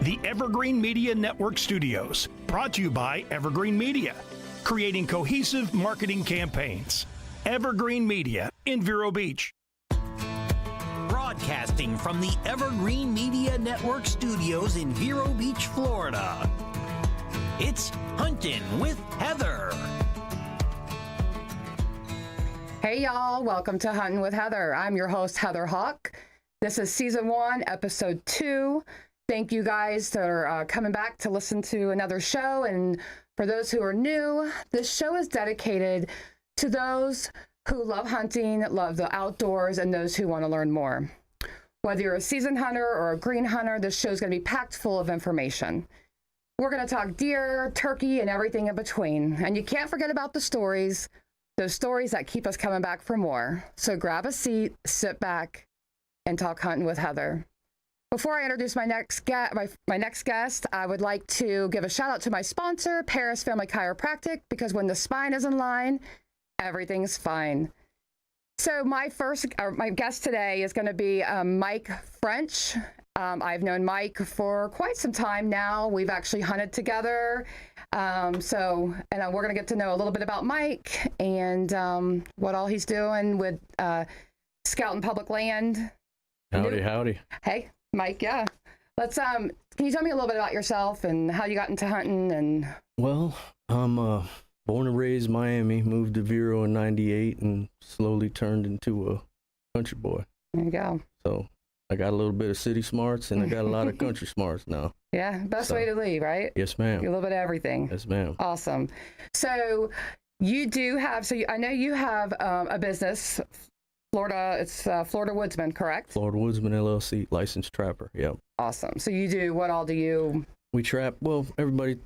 The Evergreen Media Network Studios, brought to you by Evergreen Media, creating cohesive marketing campaigns. Evergreen Media in Vero Beach. Broadcasting from the Evergreen Media Network Studios in Vero Beach, Florida. It's Huntin with Heather. Hey y'all, welcome to Huntin with Heather. I'm your host, Heather Hawk. This is season 1, episode 2. Thank you guys for coming back to listen to another show. And for those who are new, this show is dedicated to those who love hunting, love the outdoors, and those who want to learn more. Whether you're a seasoned hunter or a green hunter, this show is going to be packed full of information. We're going to talk deer, turkey, and everything in between. And you can't forget about the stories, those stories that keep us coming back for more. So grab a seat, sit back, and talk hunting with Heather. Before I introduce my next guest, I would like to give a shout out to my sponsor, Paris Family Chiropractic, because when the spine is in line, everything's fine. So my guest today is going to be Mike French. I've known Mike for quite some time now. We've actually hunted together. We're going to get to know a little bit about Mike and what all he's doing with scouting public land. Howdy. Hey, Mike, yeah. Let's can you tell me a little bit about yourself and how you got into hunting? And Well, I'm born and raised Miami, moved to Vero in 98 and slowly turned into a country boy. There you go. So I got a little bit of city smarts and I got a lot of country smarts now. Yeah, best way to lead, right? Yes, ma'am. A little bit of everything. Yes, ma'am. Awesome. So you do have, I know you have a business, Florida Woodsman, correct? Florida Woodsman LLC, licensed trapper. Yep. Awesome. So you do, what all do you? We trap, well, everybody,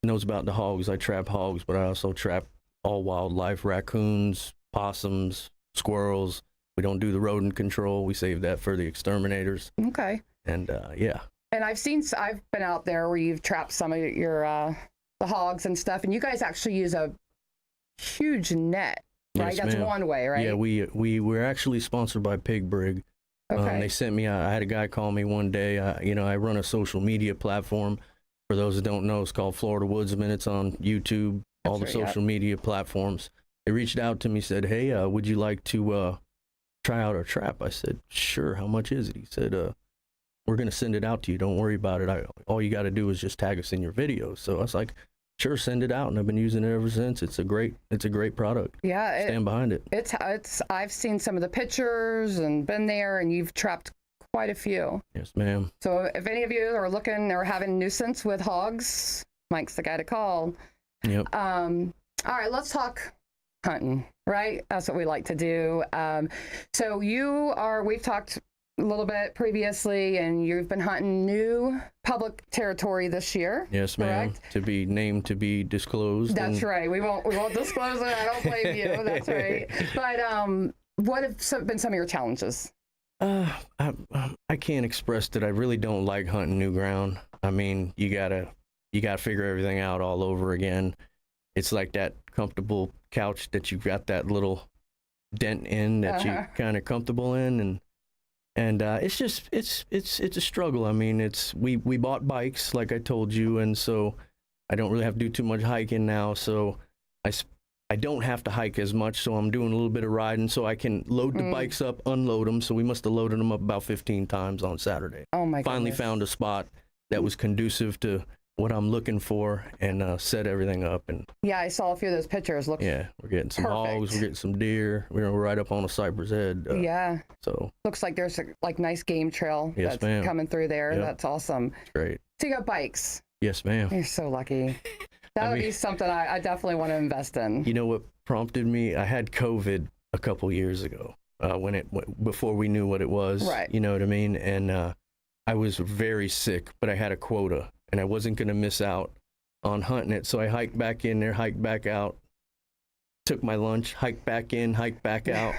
knows about the hogs. I trap hogs, but I also trap all wildlife, raccoons, possums, squirrels. We don't do the rodent control. We save that for the exterminators. Okay. And yeah. And I've been out there where you've trapped some of your, the hogs and stuff, and you guys actually use a huge net. Right, Yes, that's ma'am. one way, right? Yeah, we were actually sponsored by Pig Brig. Okay. They sent me. I had a guy call me one day. I run a social media platform. For those that don't know, it's called Florida Woodsman. It's on YouTube, all the social media platforms. They reached out to me, said, "Hey, would you like to try out our trap?" I said, "Sure. How much is it?" He said, "We're gonna send it out to you. Don't worry about it. All you got to do is just tag us in your videos." So I was like, "Sure, send it out," and I've been using it ever since. It's a great product. Yeah, Stand behind it. It's. I've seen some of the pictures and been there, and you've trapped quite a few. Yes, ma'am. So if any of you are looking or having nuisance with hogs, Mike's the guy to call. Yep. All right, let's talk hunting. Right, that's what we like to do. So we've talked a little bit previously, and you've been hunting new public territory this year. Yes, ma'am. Correct? To be named, to be disclosed. That's right. We won't disclose it. I don't blame you. That's right. But what have been some of your challenges? I can't express that I really don't like hunting new ground. I mean, you gotta figure everything out all over again. It's like that comfortable couch that you've got that little dent in that you're kind of comfortable in, and it's just it's a struggle. I mean, we bought bikes like I told you, and so I don't really have to do too much hiking now. So I don't have to hike as much, so I'm doing a little bit of riding so I can load the bikes up, unload them. So we must have loaded them up about 15 times on Saturday. Oh my Finally goodness. found a spot that was conducive to what I'm looking for and set everything up. And Yeah, I saw a few of those pictures. yeah, we're getting some hogs, we're getting some deer. We're right up on a cypress head. Yeah. So Looks like there's a nice game trail Yes, that's ma'am. coming through there. Yep. That's awesome. it's great. So you got bikes. Yes, ma'am. You're so lucky. That would be something I definitely want to invest in. You know what prompted me? I had COVID a couple years ago before we knew what it was. Right. You know what I mean? And I was very sick, but I had a quota, and I wasn't going to miss out on hunting it. So I hiked back in there, hiked back out, took my lunch, hiked back in, hiked back out.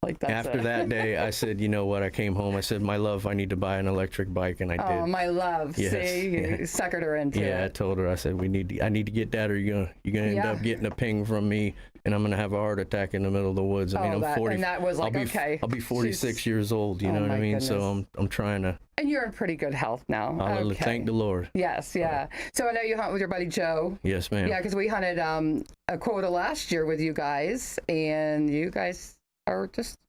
Like that's After it. that day, I said, you know what? I came home. I said, my love, I need to buy an electric bike, and I Oh, did. my love. Yes. See, you suckered her into Yeah, I it. told her. I said, I need to get that, or you're gonna end Yeah. up getting a ping from me and I'm gonna have a heart attack in the middle of the woods. I mean, I'm 40. And that was like, I'll be 46 years old. You know what I mean? Goodness. So I'm trying to. And you're in pretty good health now. Hallelujah. Thank the Lord. Yes, yeah. So I know you hunt with your buddy Joe. Yes, ma'am. Yeah, because we hunted a quota last year with you guys, and you guys are just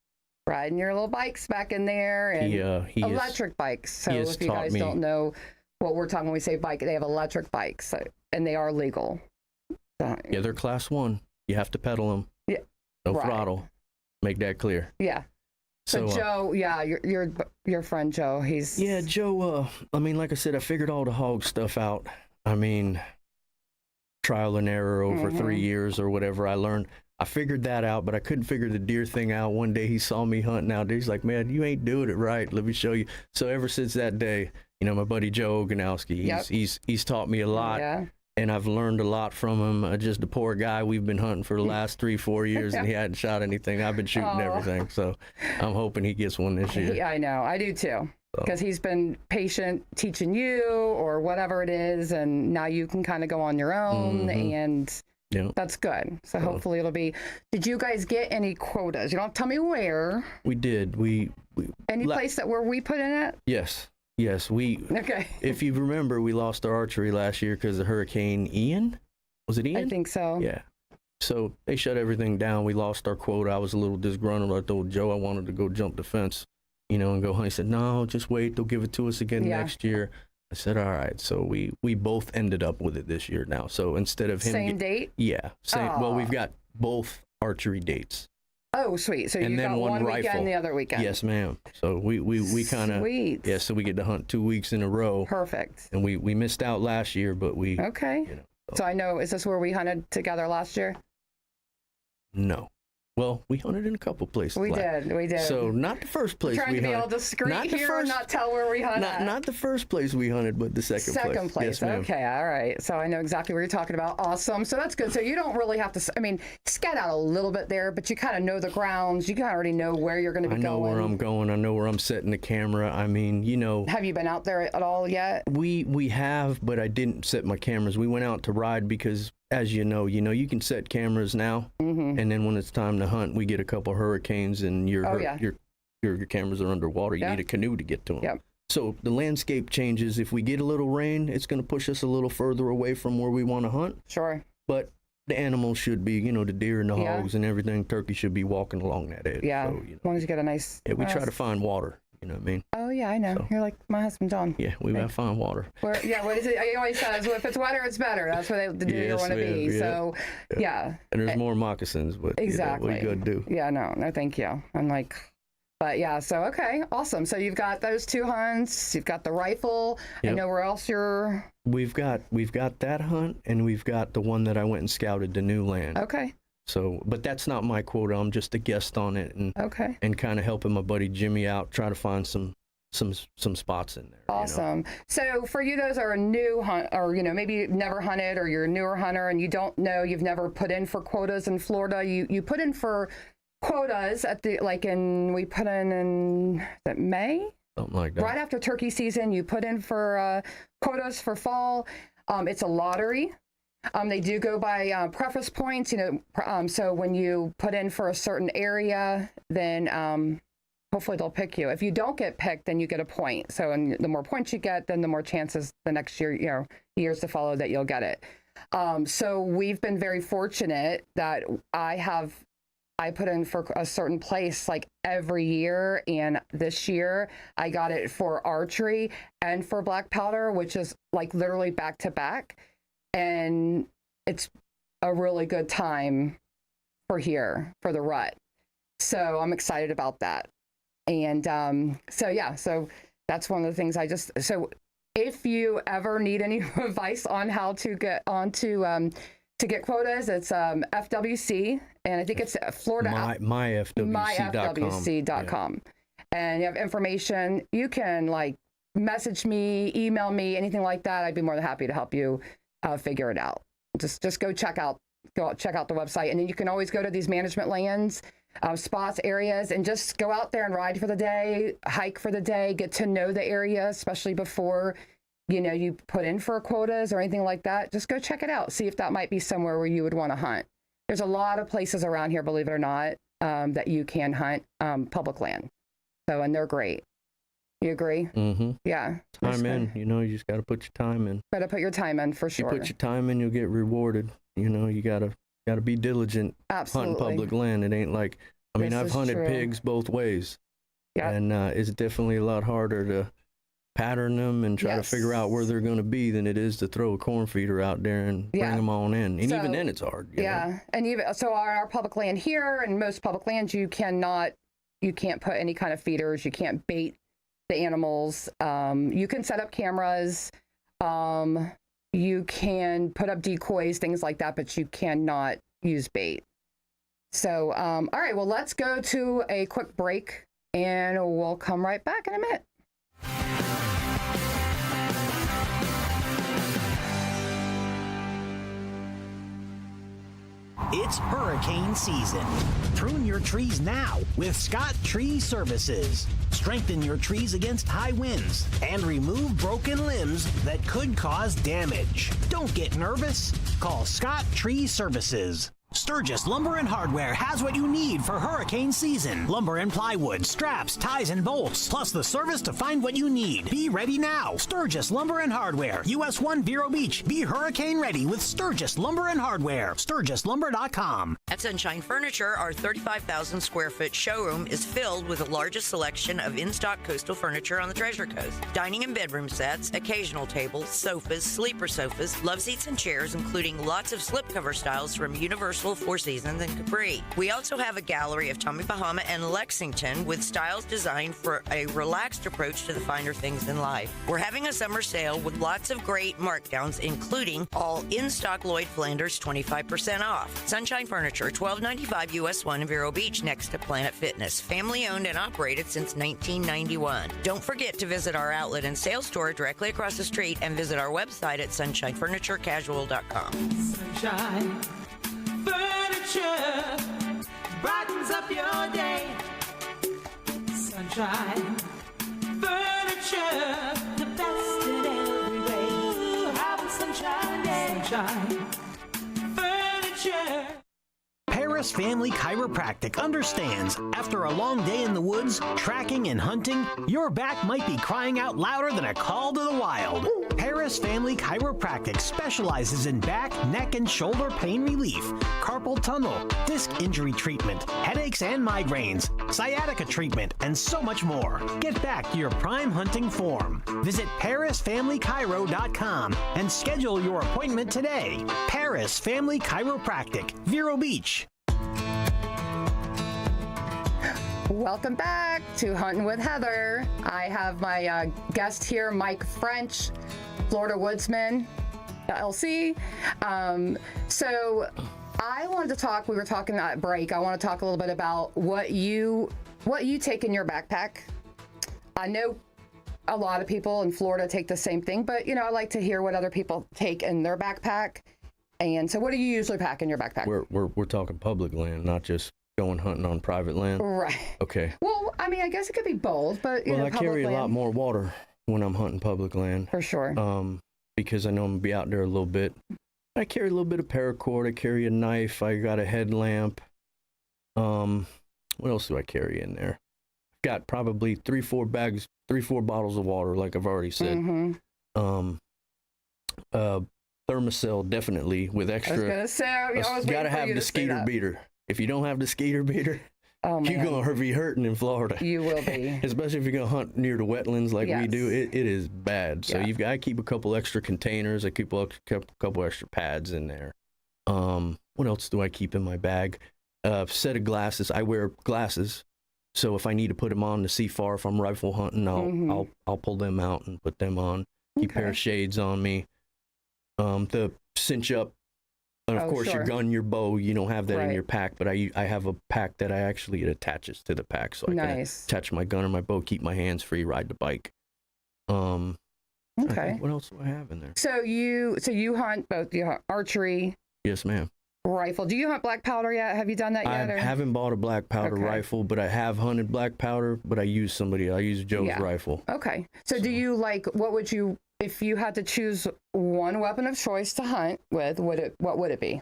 riding your little bikes back in there, and he electric bikes. So if you guys me. don't know what we're talking when we say bike, they have electric bikes, and they are legal. So, yeah, they're class 1. You have to pedal them. Yeah. No Right. throttle. Make that clear. Yeah. So Joe, yeah, your friend Joe, he's... Yeah, Joe, I mean, like I said, I figured all the hog stuff out. I mean, trial and error over 3 years or whatever I learned. I figured that out, but I couldn't figure the deer thing out. One day he saw me hunting out there. He's like, man, you ain't doing it right. Let me show you. So ever since that day, you know, my buddy Joe Oganowski, he's taught me a lot. Yeah. And I've learned a lot from him. Just a poor guy. We've been hunting for the last 3-4 years, and he hadn't shot anything. I've been shooting everything. So I'm hoping he gets one this year. I know. I do too. Because he's been patient teaching you or whatever it is, and now you can kind of go on your own, and that's good. So hopefully it'll be... Did you guys get any quotas? You don't have to tell me where. We did. We Any place that where we put in it? Yes. Yes, Okay. If you remember, we lost our archery last year because of Hurricane Ian. Was it Ian? I think so. Yeah. So they shut everything down. We lost our quota. I was a little disgruntled. I told Joe I wanted to go jump the fence, you know, and go hunt. He said, no, just wait. They'll give it to us again next year. I said, all right. So we both ended up with it this year now. So instead of him... Same date? Yeah. Same. Well, we've got both archery dates. Oh, sweet. So you and then got one rifle. weekend, the other weekend. Yes, ma'am. So we kind of... Sweet. Yeah, so we get to hunt 2 weeks in a row. Perfect. And we missed out last year, but we... Okay. You know, so I know, is this where we hunted together last year? No. Well, we hunted in a couple places. We did. So not the first place we hunted. Trying to be all discreet here and not tell where we hunted. Not the first place we hunted, but the second place. Second place. Yes, ma'am. Okay, all right. So I know exactly what you're talking about. Awesome. So that's good. So you don't really have to, I mean, scat out a little bit there, but you kind of know the grounds. You kind of already know where you're going to be going. I know where I'm going. I know where I'm setting the camera. I mean, you know. Have you been out there at all yet? We have, but I didn't set my cameras. We went out to ride because, as you know, you can set cameras now, and then when it's time to hunt, we get a couple hurricanes and your cameras are underwater. You need a canoe to get to them. Yep. So the landscape changes. If we get a little rain, it's going to push us a little further away from where we want to hunt. Sure. But the animals should be, the deer and the hogs and everything, turkey should be walking along that edge. Yeah, so, as long as you get a nice... Yeah, we try to find water. You know what I mean? Oh, yeah, I know. So, you're like my husband, John. Yeah, we have fine water. What is it? He always says, well, if it's wetter, it's better. That's where the deer want to be. Yeah. So, yeah. And there's more moccasins, but exactly. What you got to do? Yeah, no, thank you. I'm like, but yeah, so, okay, awesome. So you've got those 2 hunts. You've got the rifle. Yep. I know where else you're... We've got that hunt, and we've got the one that I went and scouted, the new land. Okay. So, but that's not my quota. I'm just a guest on it, and kind of helping my buddy Jimmy out, try to find some spots in there. Awesome. So for you, those are a new hunt, or maybe you've never hunted, or you're a newer hunter and you don't know, you've never put in for quotas in Florida. You put in for quotas at we put in May? Something like that. Right after turkey season, you put in for quotas for fall. It's a lottery. They do go by preface points, so when you put in for a certain area, then hopefully they'll pick you. If you don't get picked, then you get a point. So and the more points you get, then the more chances the next year, years to follow that you'll get it. So we've been very fortunate that I put in for a certain place like every year, and this year I got it for archery and for black powder, which is like literally back to back. And it's a really good time for the rut. So I'm excited about that. And so that's one of the things so if you ever need any advice on how to get onto to get quotas, it's FWC, and I think it's Florida. myfwc.com. And you have information. You can message me, email me, anything like that. I'd be more than happy to help you figure it out. Just go check out the website, and then you can always go to these management lands, spots, areas, and just go out there and ride for the day, hike for the day, get to know the area, especially before you put in for quotas or anything like that. Just go check it out. See if that might be somewhere where you would want to hunt. There's a lot of places around here, believe it or not, that you can hunt public land. So, and they're great. You agree? Mm-hmm. Yeah. Time in, you just got to put your time in. Got to put your time in for sure. You put your time in, you'll get rewarded. You gotta be diligent. Absolutely. Hunting public land. It ain't like, I've hunted pigs both ways. Yeah. And it's definitely a lot harder to pattern them and try to figure out where they're going to be than it is to throw a corn feeder out there and bring them on in. And even then it's hard. You know? And even so on our public land here and most public lands, you can't put any kind of feeders. You can't bait the animals. You can set up cameras. You can put up decoys, things like that, but you cannot use bait. So, all right, well, let's go to a quick break and we'll come right back in a minute. It's hurricane season. Prune your trees now with Scott Tree Services. Strengthen your trees against high winds and remove broken limbs that could cause damage. Don't get nervous. Call Scott Tree Services. Sturgis Lumber and Hardware has what you need for hurricane season. Lumber and plywood, straps, ties, and bolts, plus the service to find what you need. Be ready now. Sturgis Lumber and Hardware, US 1 Vero Beach. Be hurricane ready with Sturgis Lumber and Hardware. SturgisLumber.com. At Sunshine Furniture, our 35,000 square foot showroom is filled with the largest selection of in-stock coastal furniture on the Treasure Coast. Dining and bedroom sets, occasional tables, sofas, sleeper sofas, love seats and chairs, including lots of slipcover styles from Universal, Four Seasons, and Capri. We also have a gallery of Tommy Bahama and Lexington with styles designed for a relaxed approach to the finer things in life. We're having a summer sale with lots of great markdowns, including all in-stock Lloyd Flanders 25% off. Sunshine Furniture, 1295 US 1 in Vero Beach, next to Planet Fitness. Family owned and operated since 1991. Don't forget to visit our outlet and sales store directly across the street and visit our website at sunshinefurniturecasual.com. Sunshine Furniture brightens up your day. Sunshine Furniture, the best in every way. Have a sunshine day. Sunshine Furniture. Paris Family Chiropractic understands after a long day in the woods, tracking and hunting, your back might be crying out louder than a call to the wild. Paris Family Chiropractic specializes in back, neck, and shoulder pain relief, carpal tunnel, disc injury treatment, headaches and migraines, sciatica treatment, and so much more. Get back to your prime hunting form. Visit ParisFamilyChiro.com and schedule your appointment today. Paris Family Chiropractic, Vero Beach. Welcome back to Hunting with Heather. I have my guest here, Mike French, Florida Woodsman, LLC. So I wanted to talk, we were talking at break, I want to talk a little bit about what you take in your backpack. I know a lot of people in Florida take the same thing, but I like to hear what other people take in their backpack. And so what do you usually pack in your backpack? We're talking public land, not just going hunting on private land. Right. Okay. Well, I mean, I guess it could be both, but I carry a lot more water when I'm hunting public land. For sure. Because I know I'm gonna be out there a little bit. I carry a little bit of paracord. I carry a knife. I got a headlamp. What else do I carry in there? I've got probably 3-4 bottles of water, like I've already said. Mm-hmm. Thermocell, definitely, with extra. I was gonna say, I was gotta have the skeeter beater. If you don't have the skeeter beater, you're gonna be hurting in Florida. You will be, especially if you're gonna hunt near the wetlands like we do. It is bad. So you've got to keep a couple extra containers. I keep a couple extra pads in there. What else do I keep in my bag? Set of glasses. I wear glasses, so if I need to put them on to see far, if I'm rifle hunting, I'll pull them out and put them on. Keep a pair of shades on me. The cinch up. And of course, your gun, your bow, you don't have that in your pack, but I have a pack that it attaches to the pack, so I can attach my gun or my bow, keep my hands free, ride the bike. Okay. What else do I have in there? So you hunt both. You hunt archery. Yes, ma'am. Rifle. Do you hunt black powder yet? Have you done that yet? I haven't bought a black powder rifle, but I have hunted black powder. But I use Joe's rifle. Okay. So do you what would you? If you had to choose one weapon of choice to hunt with, what would it be?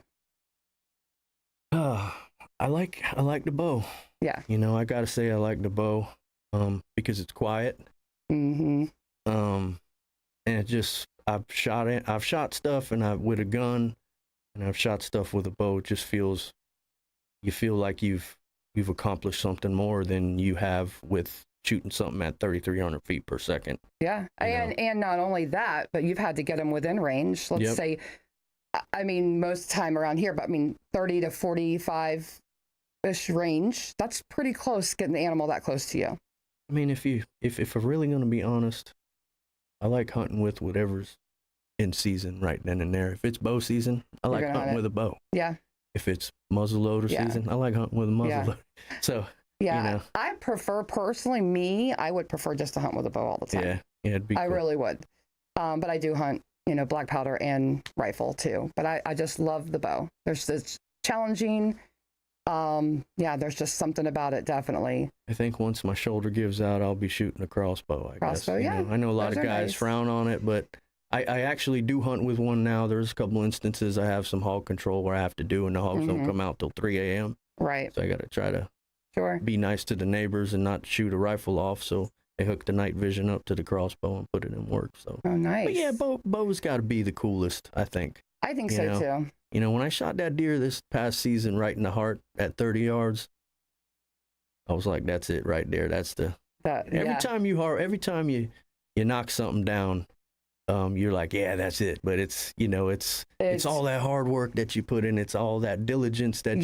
I like the bow. Yeah. You know, I gotta say I like the bow, because it's quiet. Mm-hmm. And it just I've shot stuff with a gun, and I've shot stuff with a bow. It just you feel like you've accomplished something more than you have with shooting something at 3,300 feet per second. Yeah, and not only that, but you've had to get them within range. Let's say, I mean, most time around here, but I mean, 30 to 45-ish range. That's pretty close, getting the animal that close to you. I mean, if we're really gonna be honest, I like hunting with whatever's in season right then and there. If it's bow season, I like hunting with a bow. Yeah. If it's muzzleloader season, I like hunting with a muzzleloader. So, yeah, you know. I prefer, personally, I would prefer just to hunt with a bow all the time. Yeah, it'd be cool. I really would. But I do hunt, black powder and rifle too. But I just love the bow. It's challenging. There's just something about it, definitely. I think once my shoulder gives out, I'll be shooting a crossbow, I guess. Yeah. I know a lot of guys frown on it, but I actually do hunt with one now. There's a couple instances I have some hog control where I have to do, and the hogs don't come out till 3 a.m. Right. So I got to try to be nice to the neighbors and not shoot a rifle off. So they hook the night vision up to the crossbow and put it in work. So. Oh, nice. But yeah, bow's got to be the coolest, I think. I think so too. You know, when I shot that deer this past season right in the heart at 30 yards, I was like, that's it right there. That's every time you knock something down, you're like, yeah, that's it. But it's all that hard work that you put in. It's all that diligence that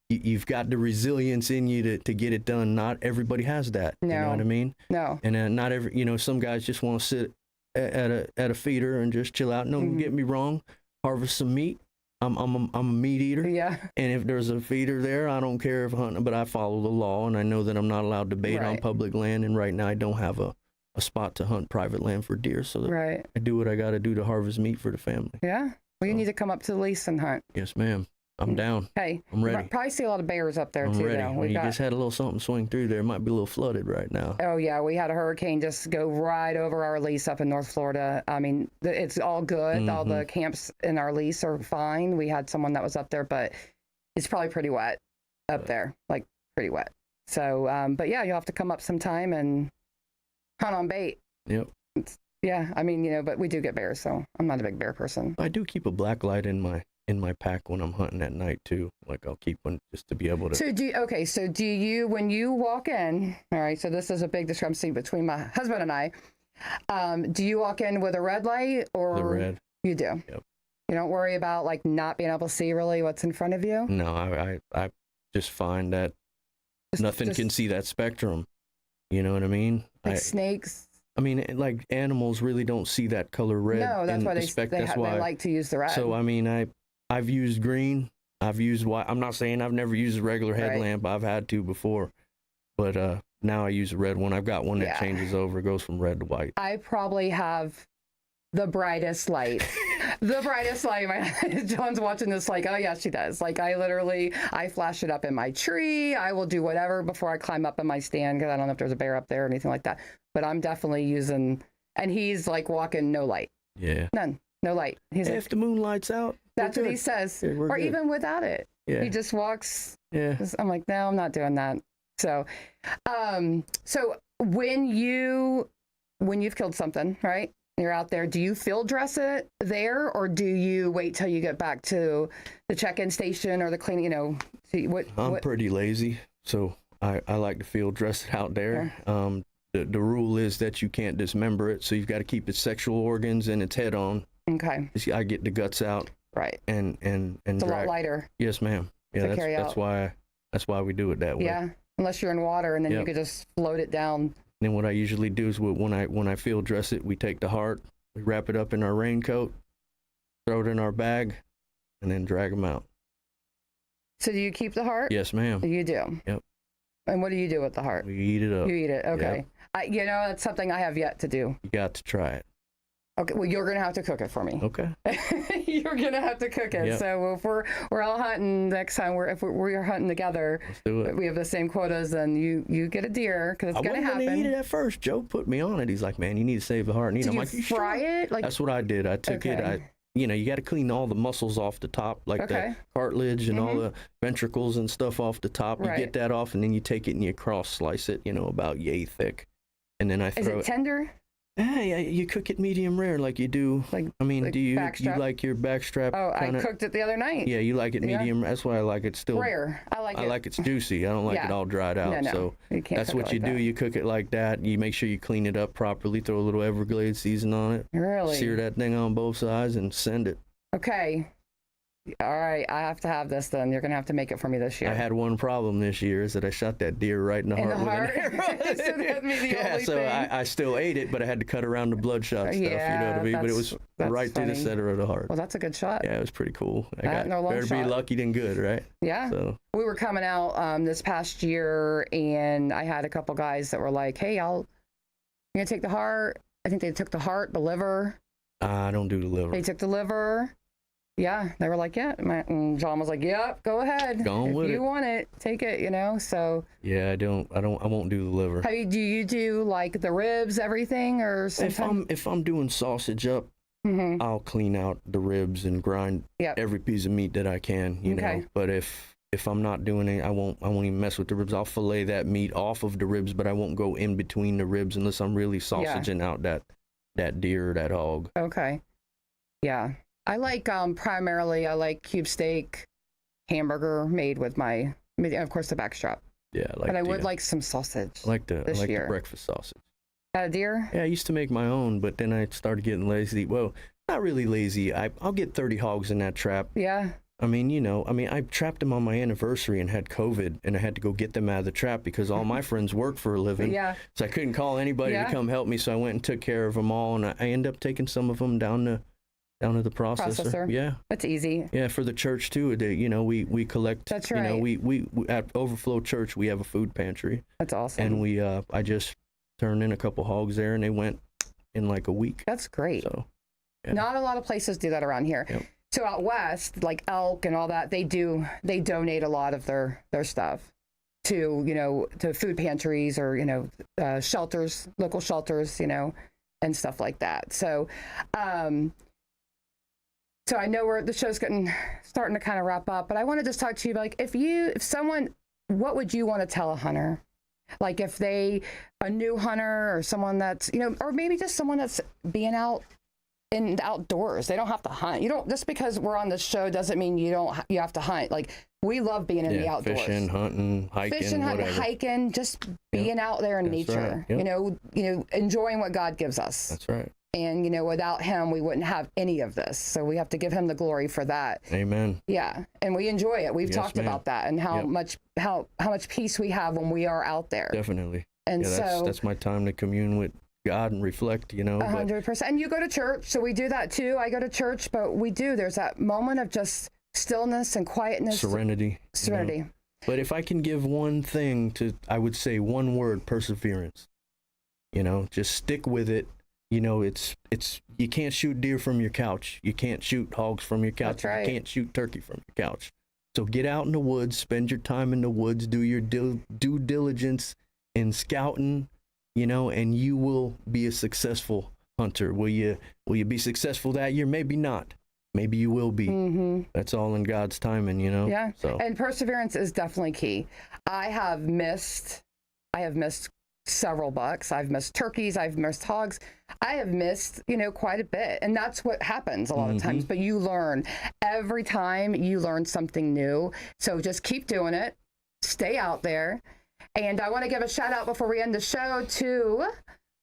you've got the resilience in you to get it done. Not everybody has that. No. You know what I mean? No. And not every, some guys just want to sit at a feeder and just chill out. No, get me wrong. Harvest some meat. I'm a meat eater. Yeah. And if there's a feeder there, I don't care if hunting, but I follow the law, and I know that I'm not allowed to bait on public land. And right now, I don't have a spot to hunt private land for deer, so I do what I got to do to harvest meat for the family. Yeah. Well, you need to come up to the lease and hunt. Yes, ma'am. I'm down. Hey, I'm ready. Probably see a lot of bears up there I'm too. Ready. Though. You just had a little something swing through there. It might be a little flooded right now. Oh yeah, we had a hurricane just go right over our lease up in North Florida. I mean, it's all good. All the camps in our lease are fine. We had someone that was up there, but it's probably pretty wet up there, like pretty wet. So, but yeah, you'll have to come up sometime and hunt on bait. Yep. Yeah, I mean, but we do get bears, so I'm not a big bear person. I do keep a black light in my pack when I'm hunting at night too. Like I'll keep one just to be able to. So do you, when you walk in, all right, so this is a big discrepancy between my husband and I. Do you walk in with a red light or? The red. You do? Yep. You don't worry about like not being able to see really what's in front of you? No, I just find that nothing can see that spectrum. You know what I mean? Like snakes. I mean, like animals really don't see that color red. No, that's why they like to use the red. So I mean, I've used green. I've used white. I'm not saying I've never used a regular headlamp. I've had to before, but now I use a red one. I've got one that changes over, goes from red to white. I probably have the brightest light. The brightest light. John's watching this like, oh yeah, she does. Like I flash it up in my tree. I will do whatever before I climb up in my stand because I don't know if there's a bear up there or anything like that. But I'm definitely using, and he's like walking no light. Yeah. None. No light. He's if the moonlight's out. That's what he says. Yeah, or good. Even without it. Yeah. He just walks. Yeah. I'm like, no, I'm not doing that. So, so when you've killed something, right? You're out there, do you field dress it there or do you wait till you get back to the check-in station or the cleaning, I'm pretty lazy, so I like to field dress it out there. Yeah. The rule is that you can't dismember it, so you've got to keep its sexual organs and its head on. Okay. I get the guts out. Right. And it's drag. A lot lighter. Yes, ma'am. Yeah, that's why we do it that way. Yeah. Unless you're in water and then you could just float it down. Then what I usually do is when I field dress it, we take the heart, we wrap it up in our raincoat, throw it in our bag, and then drag them out. So do you keep the heart? Yes, ma'am. You do? Yep. And what do you do with the heart? We eat it up. You eat it, okay. Yep. That's something I have yet to do. You got to try it. Okay, well, you're going to have to cook it for me. Okay. You're going to have to cook it. Yep. So if we're all hunting next time, if we're hunting together, let's do it. We have the same quotas, then you get a deer because it's going to happen. I wasn't going to eat it at first. Joe put me on it. He's like, man, you need to save the heart and eat it. I'm like, you fry sure? it? Like, that's what I did. I took it. you got to clean all the muscles off the top, like the cartilage and all the ventricles and stuff off the top. You get that off, and then you take it and you cross slice it, about yay thick. And then I throw it. Is it tender? Yeah, you cook it medium rare like you do. Do you like your backstrap? Oh, I cooked it the other night. Yeah, you like it medium. That's why I like it still rare. I like it's juicy. I don't like it all dried out. No, so you can't that's cook what it you like do. that. You cook it like that. You make sure you clean it up properly. Throw a little Everglades season on it. Really? Sear that thing on both sides and send it. Okay. All right, I have to have this then. You're going to have to make it for me this year. I had one problem this year is that I shot that deer right in the heart. So that'd be the only thing. I still ate it, but I had to cut around the bloodshot stuff, you know what I mean? But it was right through the center of the heart. Well, that's a good shot. Yeah, it was pretty cool. Better be lucky than good, right? Yeah. So we were coming out this past year, and I had a couple guys that were like, hey, you're going to take the heart? I think they took the heart, the liver. I don't do the liver. They took the liver. Yeah, they were like, yeah. And John was like, yep, go ahead. Go on with it. If you want it, take it, So. Yeah, I won't do the liver. Do you do like the ribs, everything, or something? If I'm doing sausage up, I'll clean out the ribs and grind every piece of meat that I can, you know. But if I'm not doing it, I won't even mess with the ribs. I'll fillet that meat off of the ribs, but I won't go in between the ribs unless I'm really sausaging out that deer or that hog. Okay. Yeah. I like primarily cube steak, hamburger made with of course the backstrap. Yeah, but I would like some sausage. I like the breakfast sausage. Deer? Yeah, I used to make my own, but then I started getting lazy. Well, not really lazy. I'll get 30 hogs in that trap. Yeah. I trapped them on my anniversary and had COVID, and I had to go get them out of the trap because all my friends work for a living. Yeah. So I couldn't call anybody to come help me, so I went and took care of them all, and I ended up taking some of them down to the processor. Yeah. That's easy. Yeah, for the church too. We collect. That's right. We at Overflow Church, we have a food pantry. That's awesome. And I just turned in a couple hogs there, and they went in like a week. That's great. So, yeah. Not a lot of places do that around here. Yep. So out west, like Elk and all that, they donate a lot of their stuff to food pantries or shelters, local shelters, and stuff like that. So So I know the show's starting to kind of wrap up, but I want to just talk to you like if someone, what would you want to tell a hunter? Like if a new hunter or someone that's, or maybe just someone that's being out in the outdoors. They don't have to hunt. Just because we're on this show doesn't mean you have to hunt. Like we love being in the outdoors. Fishing, hunting, hiking, just being out there in nature. Right. Yep. Enjoying what God gives us. That's right. And, without him, we wouldn't have any of this. So we have to give him the glory for that. Amen. Yeah. And we enjoy it. We've talked about that and how much peace we have when we are out there. Definitely. And that's my time to commune with God and reflect, 100%. And you go to church. So we do that too. I go to church, but there's that moment of just stillness and quietness. Serenity. But if I can give one thing I would say one word: perseverance. Just stick with it. It's you can't shoot deer from your couch. You can't shoot hogs from your couch. That's right. You can't shoot turkey from your couch. So get out in the woods, spend your time in the woods, do your due diligence in scouting, and you will be a successful hunter. Will you be successful that year? Maybe not. Maybe you will be. Mm-hmm. That's all in God's timing, Yeah. So. And perseverance is definitely key. I have missed several bucks. I've missed turkeys. I've missed hogs. I have missed, quite a bit. And that's what happens a lot of times. But you learn. Every time you learn something new. So just keep doing it. Stay out there. And I want to give a shout out before we end the show to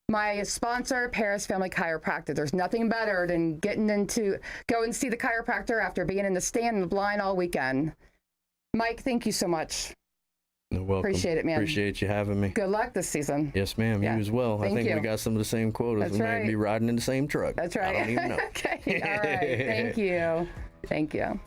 my sponsor, Paris Family Chiropractic. There's nothing better than go and see the chiropractor after being in the stand and the blind all weekend. Mike, thank you so much. You're welcome. Appreciate it, man. Appreciate you having me. Good luck this season. Yes, ma'am. Yeah. You as well. Thank I think you. we got some of the same quotas. That's we might be riding in the same truck. That's right. I don't even know. Okay. All right. Thank you. Thank you.